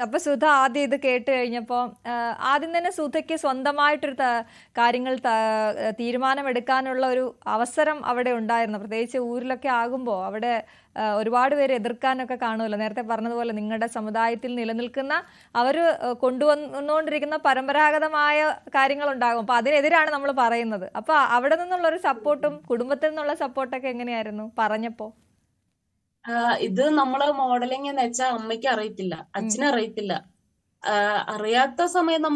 അപ്പൊ സുധ ആദ്യം ഇത് കേട്ട് കഴിഞ്ഞപ്പോ ആദ്യം തന്നെ സുധയ്ക്ക് സ്വന്തമായിട്ടൊരു കാര്യങ്ങൾ തീരുമാനമെടുക്കാനുള്ള ഒരു അവസരം അവിടെ ഉണ്ടായിരുന്നു. പ്രത്യേകിച്ച് ഊരിലൊക്കെ ആകുമ്പോൾ അവിടെ ഒരുപാട് പേര് എതിർക്കാനൊക്കെ കാണുമല്ലോ. നേരത്തെ പറഞ്ഞതുപോലെ നിങ്ങളുടെ സമുദായത്തിൽ നിലനിൽക്കുന്ന അവർ കൊണ്ടുവന്നുകൊണ്ടിരിക്കുന്ന പരമ്പരാഗതമായ കാര്യങ്ങളുണ്ടാകും. അപ്പൊ അതിനെതിരാണ് നമ്മൾ പറയുന്നത്. അപ്പൊ അവിടെ നിന്നുള്ള ഒരു സപ്പോർട്ടും കുടുംബത്തിൽ നിന്നുള്ള സപ്പോർട്ടൊക്കെ എങ്ങനെയായിരുന്നു പറഞ്ഞപ്പോ? ഇത് നമ്മള് മോഡലിംഗ് എന്ന് വെച്ചാൽ അമ്മയ്ക്ക് അറിയത്തില്ല, അച്ഛനും അറിയത്തില്ല. അറിയാത്ത സമയം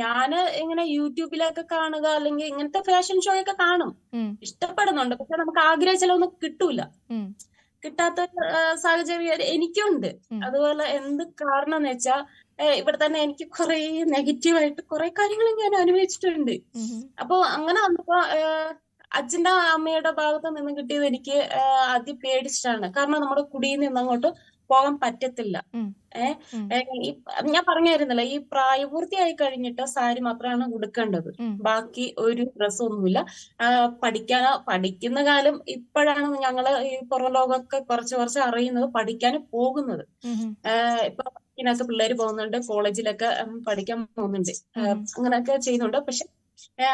ഞാന് ഇങ്ങനെ യൂട്യൂബിലൊക്കെ കാണുക, അല്ലെങ്കിൽ ഇങ്ങനത്തെ ഫാഷൻ ഷോ ഒക്കെ കാണും, ഇഷ്ടപ്പെടുന്നുണ്ട്. പക്ഷെ നമുക്ക് ആഗ്രഹിച്ചാലൊന്നും കിട്ടൂല. കിട്ടാത്ത സാഹചര്യം എനിക്കുണ്ട്. അതുപോലെ എന്ത് കാരണം എന്ന് വെച്ചാ ഇവിടെ തന്നെ എനിക്ക് കുറെ നെഗറ്റീവായിട്ട് കുറെ കാര്യങ്ങൾ ഞാൻ അനുഭവിച്ചിട്ടുണ്ട്. അപ്പൊ അങ്ങനെ വന്നപ്പോ അച്ഛന്റെ അമ്മയുടെ ഭാഗത്ത് നിന്ന് കിട്ടിയത് എനിക്ക് ആദ്യം പേടിച്ചിട്ടാണ്. കാരണം നമ്മുടെ കുടിയിൽ നിന്ന് അങ്ങോട്ട് പോകാൻ പറ്റത്തില്ല. ഞാൻ പറഞ്ഞായിരുന്നല്ലോ, ഈ പ്രായപൂർത്തിയായി കഴിഞ്ഞിട്ട് സാരി മാത്രമാണ് ഉടുക്കേണ്ടത്, ബാക്കി ഒരു ഡ്രസ്സൊന്നുമില്ല. പഠിക്കുന്ന കാലം ഇപ്പോഴാണ് ഞങ്ങള് ഈ പുറം ലോകമൊക്കെ കുറച്ച് അറിയുന്നത്, പഠിക്കാനും പോകുന്നത്. ഇപ്പൊ ഇതിനകത്ത് പിള്ളേര് പോകുന്നുണ്ട്, കോളേജിലൊക്കെ പഠിക്കാൻ പോകുന്നുണ്ട്, അങ്ങനെയൊക്കെ ചെയ്യുന്നുണ്ട്. പക്ഷെ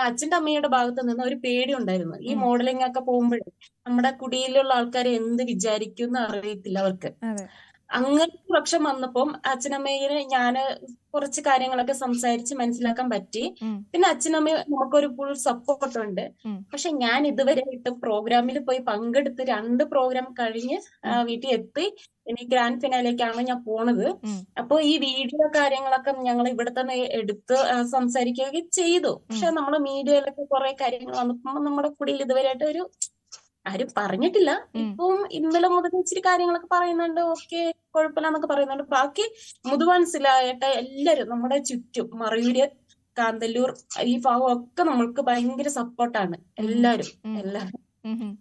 അച്ഛന്റെ അമ്മയുടെ ഭാഗത്ത് നിന്ന് ഒരു പേടി ഉണ്ടായിരുന്നു. ഈ മോഡലിംഗ് ഒക്കെ പോകുമ്പോഴേ നമ്മുടെ കുടിയിലുള്ള ആൾക്കാരെ എന്ത് വിചാരിക്കും എന്ന് അറിയത്തില്ല അവർക്ക്. അങ്ങനത്തെ പക്ഷം വന്നപ്പം അച്ഛനമ്മയെ ഞാന് കുറച്ച് കാര്യങ്ങളൊക്കെ സംസാരിച്ച് മനസ്സിലാക്കാൻ പറ്റി. പിന്നെ അച്ഛനമ്മയും നമുക്കൊരു ഫുൾ സപ്പോർട്ട് ഉണ്ട്. പക്ഷെ ഞാൻ ഇതുവരെ പ്രോഗ്രാമിൽ പോയി പങ്കെടുത്ത് 2 പ്രോഗ്രാം കഴിഞ്ഞ് വീട്ടിൽ എത്തി. ഇനി ഗ്രാൻഡ് ഫിനാലേക്കാണ് ഞാൻ പോണത്. അപ്പൊ ഈ വീഡിയോ കാര്യങ്ങളൊക്കെ ഞങ്ങൾ ഇവിടെ തന്നെ എടുത്ത് സംസാരിക്കുകയൊക്കെ ചെയ്തു. പക്ഷെ നമ്മള് മീഡിയയിലൊക്കെ കുറെ കാര്യങ്ങൾ വന്നപ്പോ നമ്മുടെ കുടിയിൽ ഇതുവരെയായിട്ട് ആരും പറഞ്ഞിട്ടില്ല. ഇപ്പം ഇന്നലെ മുതൽ ഇച്ചിരി കാര്യങ്ങളൊക്കെ പറയുന്നുണ്ട്, ഓക്കെ കുഴപ്പമില്ലാന്നൊക്കെ പറയുന്നുണ്ട്. ബാക്കി മുതുവൻസിലായിട്ട് എല്ലാരും നമ്മുടെ ചുറ്റും മറയൂര്, കാന്തല്ലൂർ ഈ ഭാഗം ഒക്കെ നമ്മൾക്ക് ഭയങ്കര സപ്പോർട്ടാണ് എല്ലാരും.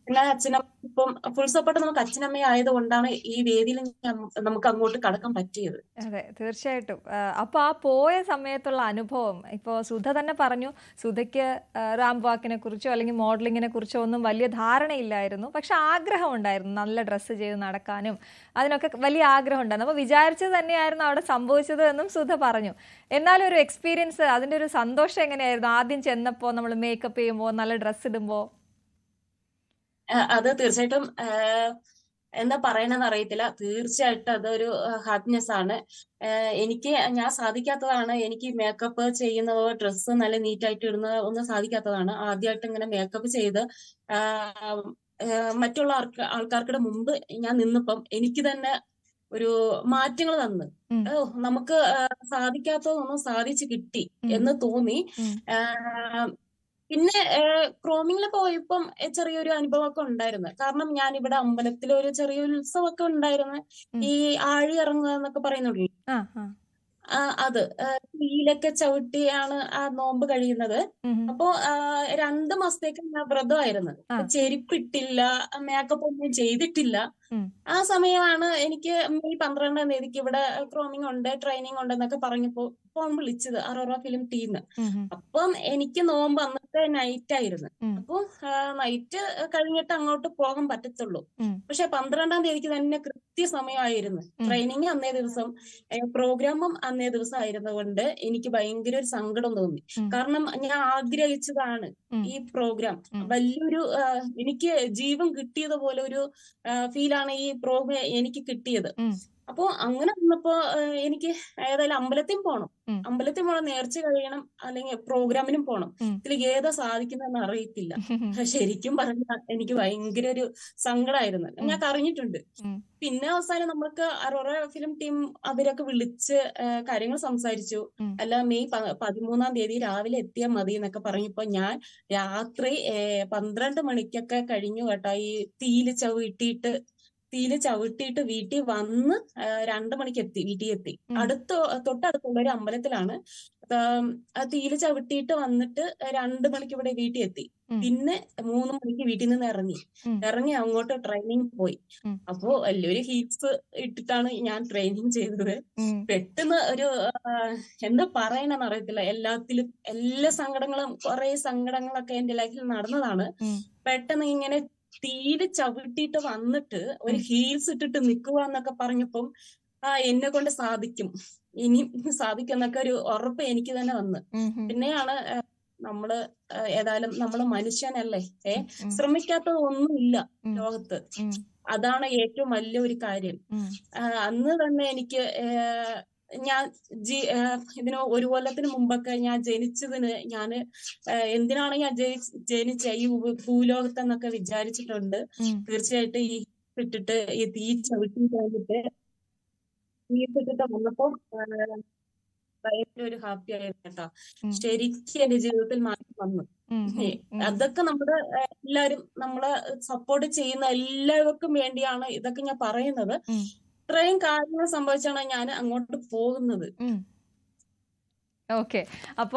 പിന്നെ ഇപ്പം ഫുൾ സപ്പോർട്ട് നമുക്ക് അച്ഛനമ്മയെ ആയതുകൊണ്ടാണ് ഈ വേദിയിൽ നമുക്ക് അങ്ങോട്ട് കടക്കാൻ പറ്റിയത്. അതെ, തീർച്ചയായിട്ടും. അപ്പൊ ആ പോയ സമയത്തുള്ള അനുഭവം, ഇപ്പോ സുധ തന്നെ പറഞ്ഞു സുധയ്ക്ക് റാമ്പ് വാക്കിനെ കുറിച്ചോ അല്ലെങ്കിൽ മോഡലിങ്ങിനെ കുറിച്ചോ ഒന്നും വലിയ ധാരണയില്ലായിരുന്നു. പക്ഷെ ആഗ്രഹം ഉണ്ടായിരുന്നു, നല്ല ഡ്രസ്സ് ചെയ്ത് നടക്കാനും അതിനൊക്കെ വലിയ ആഗ്രഹം ഉണ്ടായിരുന്നു. അപ്പൊ വിചാരിച്ചത് തന്നെയായിരുന്നു അവിടെ സംഭവിച്ചത് എന്നും സുധ പറഞ്ഞു. എന്നാലും ഒരു എക്സ്പീരിയൻസ്, അതിന്റെ ഒരു സന്തോഷം എങ്ങനെയായിരുന്നു ആദ്യം ചെന്നപ്പോ, നമ്മൾ മേക്കപ്പ് ചെയ്യുമ്പോ, നല്ല ഡ്രസ്സ് ഇടുമ്പോ? അത് തീർച്ചയായിട്ടും എന്താ പറയണെന്ന് അറിയത്തില്ല. തീർച്ചയായിട്ടും അതൊരു ഹാപ്പിനെസ് ആണ്. ഞാൻ സാധിക്കാത്തതാണ്. എനിക്ക് മേക്കപ്പ് ചെയ്യുന്നതോ ഡ്രസ്സ് നല്ല നീറ്റായിട്ട് ഇടുന്നതോ ഒന്നും സാധിക്കാത്തതാണ്. ആദ്യമായിട്ട് ഇങ്ങനെ മേക്കപ്പ് ചെയ്ത് മറ്റുള്ള ആൾക്കാർക്കുടെ മുമ്പ് ഞാൻ നിന്നപ്പം എനിക്ക് തന്നെ ഒരു മാറ്റങ്ങൾ തന്ന്, നമുക്ക് സാധിക്കാത്തതൊന്നും സാധിച്ചു കിട്ടി എന്ന് തോന്നി. പിന്നെ ക്രോമിങ്ങിൽ പോയപ്പം ചെറിയൊരു അനുഭവമൊക്കെ ഉണ്ടായിരുന്നു. കാരണം ഞാൻ ഇവിടെ അമ്പലത്തിൽ ഒരു ചെറിയൊരു ഉത്സവമൊക്കെ ഉണ്ടായിരുന്നു. ഈ ആഴി ഇറങ്ങുക എന്നൊക്കെ പറയുന്നുള്ളൂ. അത് തീയിലൊക്കെ ചവിട്ടിയാണ് ആ നോമ്പ് കഴിയുന്നത്. അപ്പോ 2 മാസത്തേക്ക് ഞാൻ വ്രതമായിരുന്നു. ചെരുപ്പിട്ടില്ല, മേക്കപ്പ് ഒന്നും ചെയ്തിട്ടില്ല. ആ സമയമാണ് എനിക്ക് മെയ് 12-ാം തീയതിക്ക് ഇവിടെ ക്രോമിംഗ് ഉണ്ട്, ട്രെയിനിങ് ഉണ്ട് എന്നൊക്കെ പറഞ്ഞപ്പോ ഫോൺ വിളിച്ചത് അറോറ ഫിലിം ടീം. അപ്പം എനിക്ക് നോമ്പ് അന്നത്തെ നൈറ്റ് ആയിരുന്നു. അപ്പൊ നൈറ്റ് കഴിഞ്ഞിട്ട് അങ്ങോട്ട് പോകാൻ പറ്റത്തുള്ളൂ. പക്ഷെ 12-ാം തീയതിക്ക് തന്നെ കൃത്യസമയമായിരുന്നു. ട്രെയിനിങ് അന്നേ ദിവസം, പ്രോഗ്രാമും അന്നേ ദിവസം ആയിരുന്നുകൊണ്ട് എനിക്ക് ഭയങ്കര ഒരു സങ്കടം തോന്നി. കാരണം ഞാൻ ആഗ്രഹിച്ചതാണ് ഈ പ്രോഗ്രാം. വലിയൊരു എനിക്ക് ജീവൻ കിട്ടിയതുപോലെ ഒരു ഫീലാണ് ഈ പ്രോഗ്രാം എനിക്ക് കിട്ടിയത്. അപ്പോ അങ്ങനെ വന്നപ്പോ എനിക്ക് ഏതായാലും അമ്പലത്തിൽ പോണം, നേർച്ച കഴിയണം, അല്ലെങ്കിൽ പ്രോഗ്രാമിനും പോണം. ഇതിൽ ഏതാ സാധിക്കുന്നതെന്ന് അറിയത്തില്ല. ശരിക്കും പറഞ്ഞാൽ എനിക്ക് ഭയങ്കര ഒരു സങ്കടമായിരുന്നു. ഞാൻ കരഞ്ഞിട്ടുണ്ട്. പിന്നെ അവസാനം നമുക്ക് അറോറ ഫിലിം ടീം അവരൊക്കെ വിളിച്ച് കാര്യങ്ങൾ സംസാരിച്ചു. അല്ല, മെയ് 13-ാം തീയതി രാവിലെ എത്തിയാൽ മതി എന്നൊക്കെ പറഞ്ഞപ്പോ ഞാൻ രാത്രി 12 മണിക്കൊക്കെ കഴിഞ്ഞു കേട്ടോ ഈ തീയില് ചവിട്ടിയിട്ട് വീട്ടിൽ വന്ന് 2 മണിക്ക് വീട്ടിൽ എത്തി. തൊട്ടടുത്തുള്ള ഒരു അമ്പലത്തിലാണ്. തീയില് ചവിട്ടിയിട്ട് വന്നിട്ട് 2 മണിക്ക് ഇവിടെ വീട്ടിൽ എത്തി. പിന്നെ 3 മണിക്ക് വീട്ടിൽ നിന്ന് ഇറങ്ങി അങ്ങോട്ട് ട്രെയിനിങ് പോയി. അപ്പോ വലിയൊരു ഹീറ്റ്സ് ഇട്ടിട്ടാണ് ഞാൻ ട്രെയിനിങ് ചെയ്തത്. പെട്ടെന്ന് ഒരു എന്താ പറയണെന്ന് അറിയത്തില്ല. എല്ലാ സങ്കടങ്ങളും, കുറെ സങ്കടങ്ങളൊക്കെ എന്റെ ലൈഫിൽ നടന്നതാണ്. പെട്ടെന്ന് ഇങ്ങനെ തീരെ ചവിട്ടിയിട്ട് വന്നിട്ട് ഒരു ഹീൽസ് ഇട്ടിട്ട് നിൽക്കുക എന്നൊക്കെ പറഞ്ഞപ്പം എന്നെ കൊണ്ട് സാധിക്കും, ഇനി സാധിക്കും എന്നൊക്കെ ഒരു ഉറപ്പ് എനിക്ക് തന്നെ വന്ന്. പിന്നെയാണ് നമ്മള് ഏതായാലും നമ്മള് മനുഷ്യനല്ലേ, ശ്രമിക്കാത്തത് ഒന്നുമില്ല ലോകത്ത്. അതാണ് ഏറ്റവും വലിയൊരു കാര്യം. അന്ന് തന്നെ എനിക്ക് ഞാൻ ഇതിന് 1 കൊല്ലത്തിന് മുമ്പൊക്കെ ഞാൻ ജനിച്ചതിന് ഞാന് എന്തിനാണ് ഞാൻ ജനിച്ച ഈ ഭൂലോകത്തെന്നൊക്കെ വിചാരിച്ചിട്ടുണ്ട്. തീർച്ചയായിട്ടും ഈ ഇട്ടിട്ട് ഈ തീ ചവിട്ടി കഴിഞ്ഞിട്ട് തീയിട്ടിട്ട് വന്നപ്പോ ഭയങ്കര ഒരു ഹാപ്പി ആയിരുന്നു കേട്ടോ. ശരിക്കും എന്റെ ജീവിതത്തിൽ മാറ്റം വന്നു. അതൊക്കെ നമ്മുടെ എല്ലാരും നമ്മളെ സപ്പോർട്ട് ചെയ്യുന്ന എല്ലാവർക്കും വേണ്ടിയാണ് ഇതൊക്കെ ഞാൻ പറയുന്നത്. ഇത്രയും കാര്യങ്ങൾ സംഭവിച്ചാണ് ഞാൻ അങ്ങോട്ട് പോകുന്നത്. ഓക്കെ. അപ്പൊ